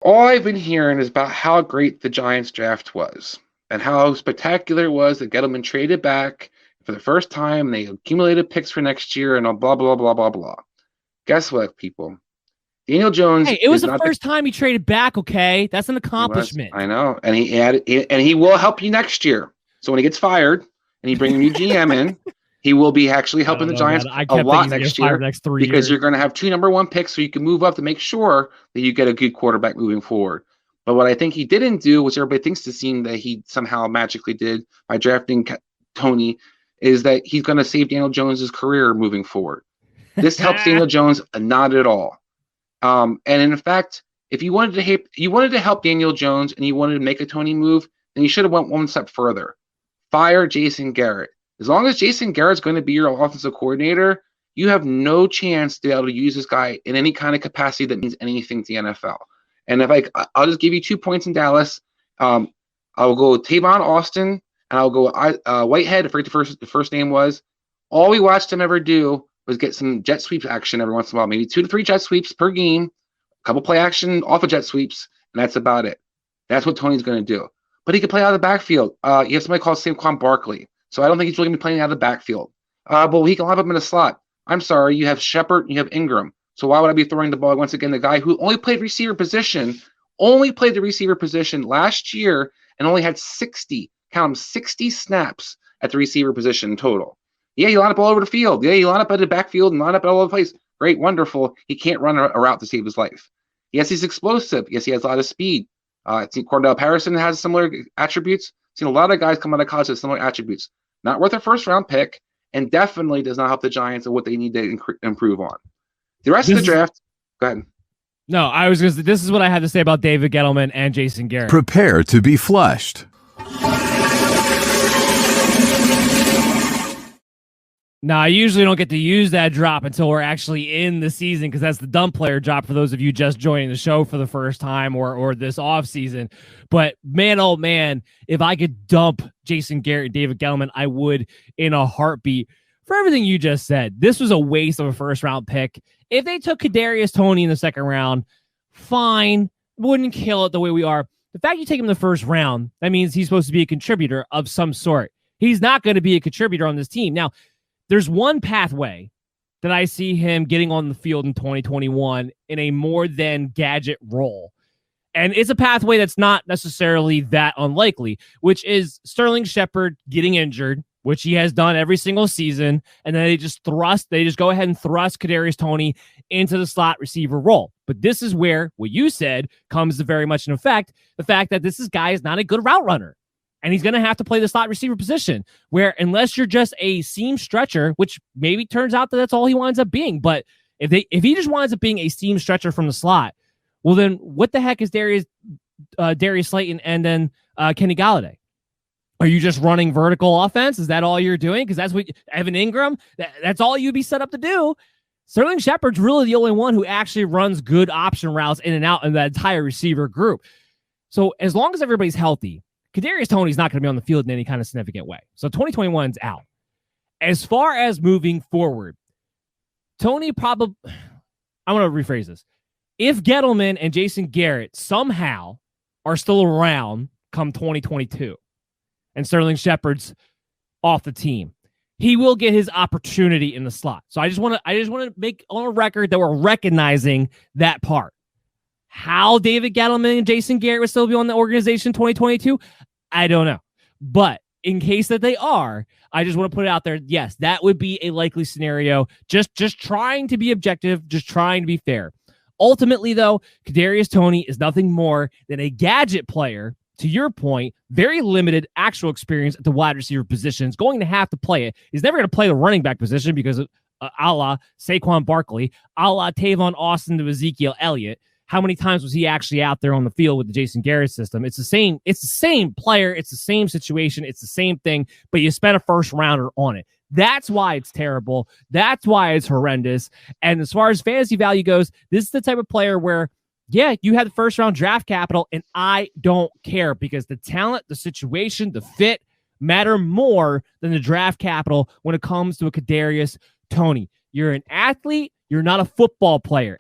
All I've been hearing is about how great the Giants draft was and how spectacular it was that Gettleman traded back for the first time. They accumulated picks for next year and blah, blah, blah, blah, blah. Guess what, people? Daniel Jones Hey, it was is the not first time he traded back, okay? That's an he was, accomplishment. I know. And he will help you next year. So when he gets fired and you bring a new GM in, he will be actually helping the Giants a lot next year because you're going to have 2 number 1 picks, so you can move up to make sure that you get a good quarterback moving forward. But what I think he didn't do, which everybody thinks to seem that he somehow magically did by drafting Toney, is that he's going to save Daniel Jones's career moving forward. This helps Daniel Jones not at all. And in fact, if you wanted to help Daniel Jones and you wanted to make a Toney move, then you should have went one step further. Fire Jason Garrett. As long as Jason Garrett's going to be your offensive coordinator, you have no chance to be able to use this guy in any kind of capacity that means anything to the NFL. And I'll just give you 2 points in Dallas. I'll go Tavon Austin and I'll go Whitehead. I forget the first name was. All we watched him ever do was get some jet sweeps action every once in a while, maybe 2 to 3 jet sweeps per game, a couple play action off of jet sweeps, and that's about it. That's what Toney's going to do. But he can play out of the backfield. You have somebody called Saquon Barkley. So I don't think he's really going to be playing out of the backfield. But he can line up in a slot. I'm sorry, you have Shepard, you have Ingram. So why would I be throwing the ball once again? The guy who only played the receiver position last year and only had 60 snaps at the receiver position total. Yeah, he lined up all over the field. Yeah, he lined up at the backfield and lined up all over the place. Great, wonderful. He can't run a route to save his life. Yes, he's explosive. Yes, he has a lot of speed. I think Cordell Patterson has similar attributes. I've seen a lot of guys come out of college with similar attributes. Not worth a first-round pick, and definitely does not help the Giants and what they need to improve on. The rest of the draft, go ahead. No, I was just. This is what I had to say about David Gettleman and Jason Garrett. Prepare to be flushed. Now, I usually don't get to use that drop until we're actually in the season because that's the dumb player drop for those of you just joining the show for the first time or this off season. But man, oh man, if I could dump Jason Garrett and David Gettleman, I would in a heartbeat. For everything you just said, this was a waste of a first round pick. If they took Kadarius Toney in the second round, fine, wouldn't kill it the way we are. The fact you take him in the first round, that means he's supposed to be a contributor of some sort. He's not going to be a contributor on this team. Now, there's one pathway that I see him getting on the field in 2021 in a more than gadget role. And it's a pathway that's not necessarily that unlikely, which is Sterling Shepard getting injured, which he has done every single season. And then they just go ahead and thrust Kadarius Toney into the slot receiver role. But this is where what you said comes to very much in effect, the fact that this guy is not a good route runner. And he's going to have to play the slot receiver position where unless you're just a seam stretcher, which maybe turns out that that's all he winds up being. But if he just winds up being a seam stretcher from the slot, well, then what the heck is Darius Slayton and then Kenny Golladay? Are you just running vertical offense? Is that all you're doing? Because that's what Evan Ingram, that's all you'd be set up to do. Sterling Shepard's really the only one who actually runs good option routes in and out in that entire receiver group. So as long as everybody's healthy, Kadarius Toney's not going to be on the field in any kind of significant way. So 2021's out. As far as moving forward, Toney probably, I want to rephrase this. If Gettleman and Jason Garrett somehow are still around come 2022 and Sterling Shepard's off the team, he will get his opportunity in the slot. So I just want to make on a record that we're recognizing that part. How David Gettleman and Jason Garrett would still be on the organization 2022, I don't know. But in case that they are, I just want to put it out there. Yes, that would be a likely scenario. Just trying to be objective, just trying to be fair. Ultimately, though, Kadarius Toney is nothing more than a gadget player. To your point, very limited actual experience at the wide receiver position. Is going to have to play it. He's never going to play the running back position because a la Saquon Barkley, a la Tavon Austin to Ezekiel Elliott. How many times was he actually out there on the field with the Jason Garrett system? It's the same player. It's the same situation. It's the same thing, but you spent a first rounder on it. That's why it's terrible. That's why it's horrendous. And as far as fantasy value goes, this is the type of player where, yeah, you had the first round draft capital, and I don't care because the talent, the situation, the fit matter more than the draft capital when it comes to a Kadarius Toney. You're an athlete. You're not a football player.